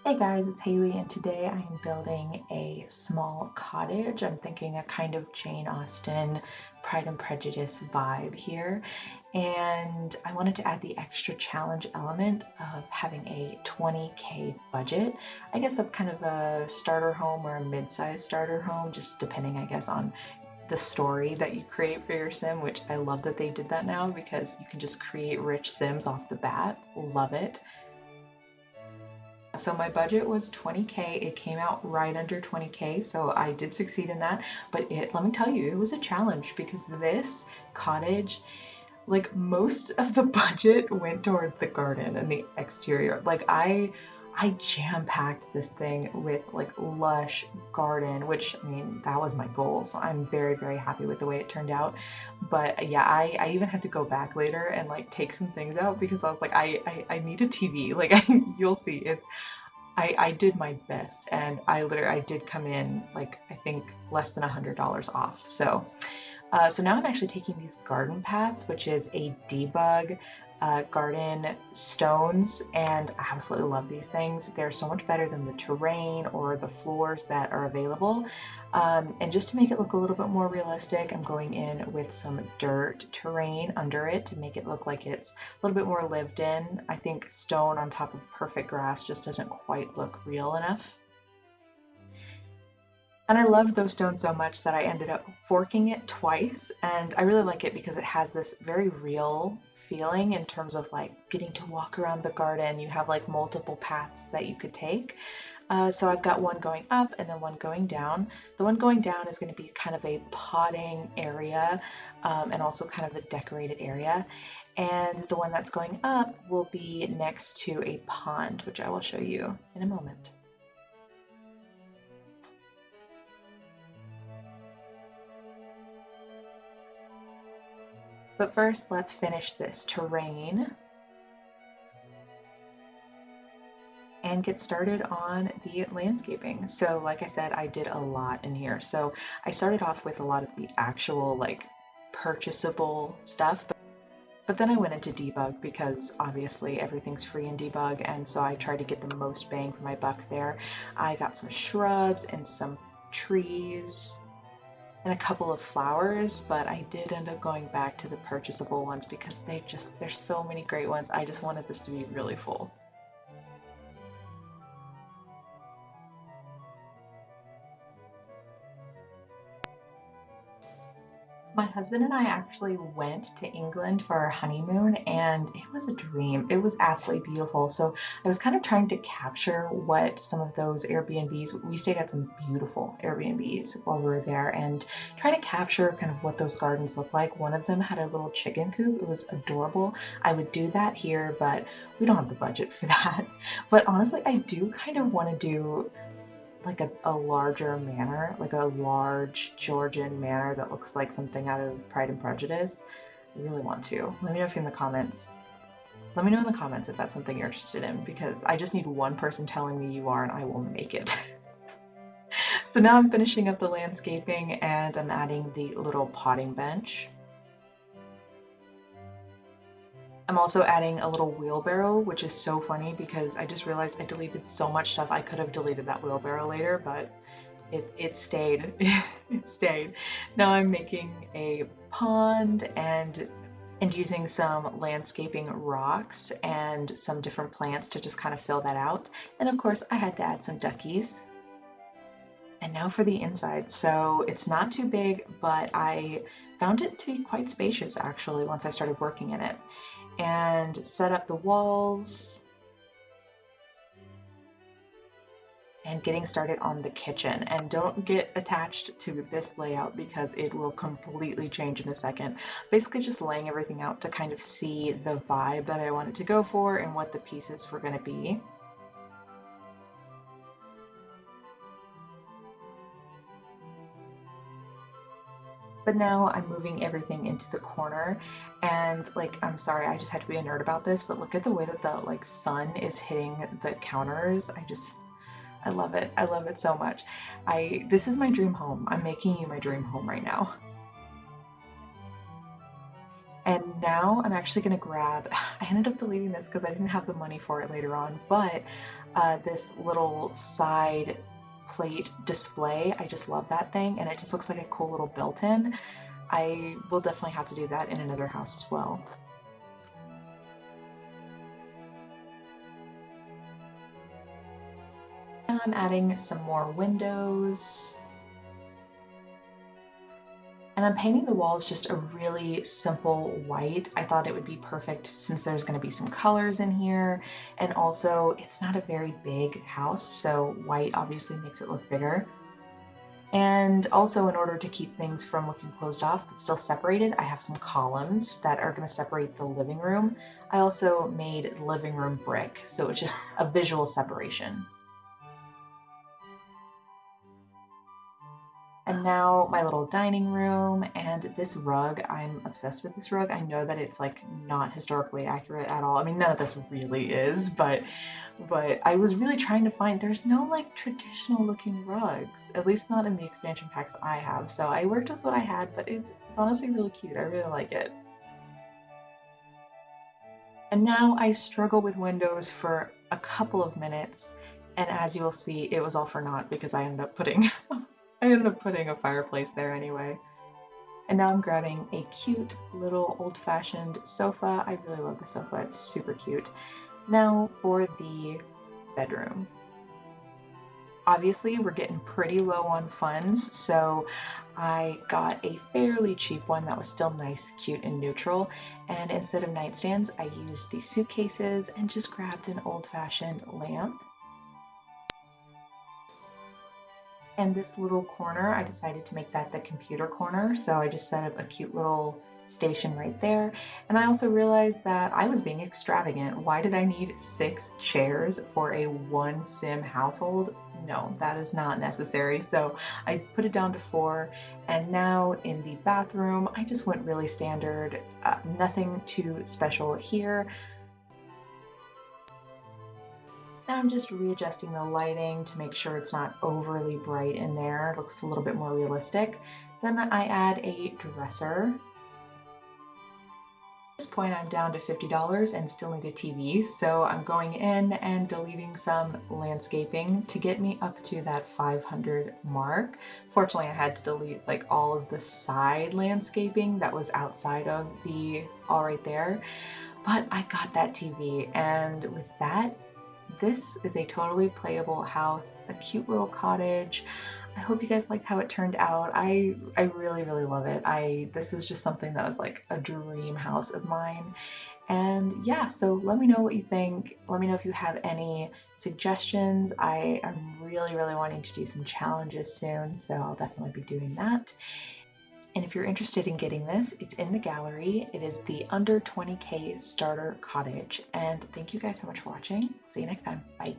Hey guys, it's Haley, and today I am building a small cottage. I'm thinking a kind of Jane Austen Pride and Prejudice vibe here. And I wanted to add the extra challenge element of having a 20K budget. I guess that's kind of a starter home or a mid-sized starter home, just depending, I guess, on the story that you create for your sim, which I love that they did that now because you can just create rich sims off the bat. Love it. So my budget was 20K. It came out right under 20K, so I did succeed in that. But let me tell you, it was a challenge because this cottage, like most of the budget went towards the garden and the exterior. I jam-packed this thing with like lush garden, which I mean, that was my goal. So I'm very, very happy with the way it turned out. But yeah, I even had to go back later and like take some things out because I was like, I need a TV. Like you'll see, I did my best, and I did come in like I think less than $100 off. So now I'm actually taking these garden paths, which is a debug garden stones, and I absolutely love these things. They're so much better than the terrain or the floors that are available. And just to make it look a little bit more realistic, I'm going in with some dirt terrain under it to make it look like it's a little bit more lived in. I think stone on top of perfect grass just doesn't quite look real enough. And I loved those stones so much that I ended up forking it twice. And I really like it because it has this very real feeling in terms of like getting to walk around the garden. You have like multiple paths that you could take. So I've got one going up and then one going down. The one going down is going to be kind of a potting area and also kind of a decorated area. And the one that's going up will be next to a pond, which I will show you in a moment. But first, let's finish this terrain and get started on the landscaping. So like I said, I did a lot in here. So I started off with a lot of the actual like purchasable stuff, but then I went into debug because obviously everything's free in debug, and so I tried to get the most bang for my buck there. I got some shrubs and some trees and a couple of flowers, but I did end up going back to the purchasable ones because there's so many great ones. I just wanted this to be really full. My husband and I actually went to England for our honeymoon, and it was a dream. It was absolutely beautiful. So I was kind of trying to capture what some of those Airbnbs, we stayed at some beautiful Airbnbs while we were there, and trying to capture kind of what those gardens look like. One of them had a little chicken coop. It was adorable. I would do that here, but we don't have the budget for that. But honestly, I do kind of want to do like a larger manor, like a large Georgian manor that looks like something out of Pride and Prejudice. I really want to. Let me know if in the comments. Let me know in the comments if that's something you're interested in, because I just need one person telling me you are and I will make it. So now I'm finishing up the landscaping and I'm adding the little potting bench. I'm also adding a little wheelbarrow, which is so funny because I just realized I deleted so much stuff. I could have deleted that wheelbarrow later, but it stayed. It stayed. Now I'm making a pond and using some landscaping rocks and some different plants to just kind of fill that out. And of course, I had to add some duckies. And now for the inside. So it's not too big, but I found it to be quite spacious actually once I started working in it. And set up the walls and getting started on the kitchen. And don't get attached to this layout because it will completely change in a second. Basically just laying everything out to kind of see the vibe that I wanted to go for and what the pieces were going to be. But now I'm moving everything into the corner, and like, I'm sorry, I just had to be a nerd about this, but look at the way that the like sun is hitting the counters. I love it. I love it so much. This is my dream home. I'm making you my dream home right now. And now I'm actually gonna grab, I ended up deleting this because I didn't have the money for it later on, but this little side plate display, I just love that thing, and it just looks like a cool little built-in. I will definitely have to do that in another house as well. Now I'm adding some more windows. And I'm painting the walls just a really simple white. I thought it would be perfect since there's going to be some colors in here. And also, it's not a very big house, so white obviously makes it look bigger. And also, in order to keep things from looking closed off but still separated, I have some columns that are going to separate the living room. I also made living room brick, so it's just a visual separation. And now my little dining room and this rug, I'm obsessed with this rug. I know that it's like not historically accurate at all. I mean, none of this really is, but I was really trying to find, there's no like traditional looking rugs, at least not in the expansion packs I have. So I worked with what I had, but it's honestly really cute. I really like it. And now I struggle with windows for a couple of minutes, and as you will see, it was all for naught because I ended up putting I ended up putting a fireplace there anyway. And now I'm grabbing a cute little old-fashioned sofa. I really love the sofa, it's super cute. Now for the bedroom. Obviously, we're getting pretty low on funds, so I got a fairly cheap one that was still nice, cute, and neutral. And instead of nightstands, I used these suitcases and just grabbed an old-fashioned lamp. And this little corner, I decided to make that the computer corner. So I just set up a cute little station right there. And I also realized that I was being extravagant. Why did I need 6 chairs for a 1 sim household? No, that is not necessary. So I put it down to 4. And now in the bathroom, I just went really standard, nothing too special here. Now I'm just readjusting the lighting to make sure it's not overly bright in there. It looks a little bit more realistic. Then I add a dresser. At this point I'm down to $50 and still need a TV, so I'm going in and deleting some landscaping to get me up to that 500 mark. Fortunately, I had to delete like all of the side landscaping that was outside of the all right there, but I got that TV, and with that, this is a totally playable house, a cute little cottage. I hope you guys liked how it turned out. I really, really love it. This is just something that was like a dream house of mine. And yeah, so let me know what you think. Let me know if you have any suggestions. I am really, really wanting to do some challenges soon, so I'll definitely be doing that. And if you're interested in getting this, it's in the gallery. It is the under 20K starter cottage. And thank you guys so much for watching. See you next time. Bye.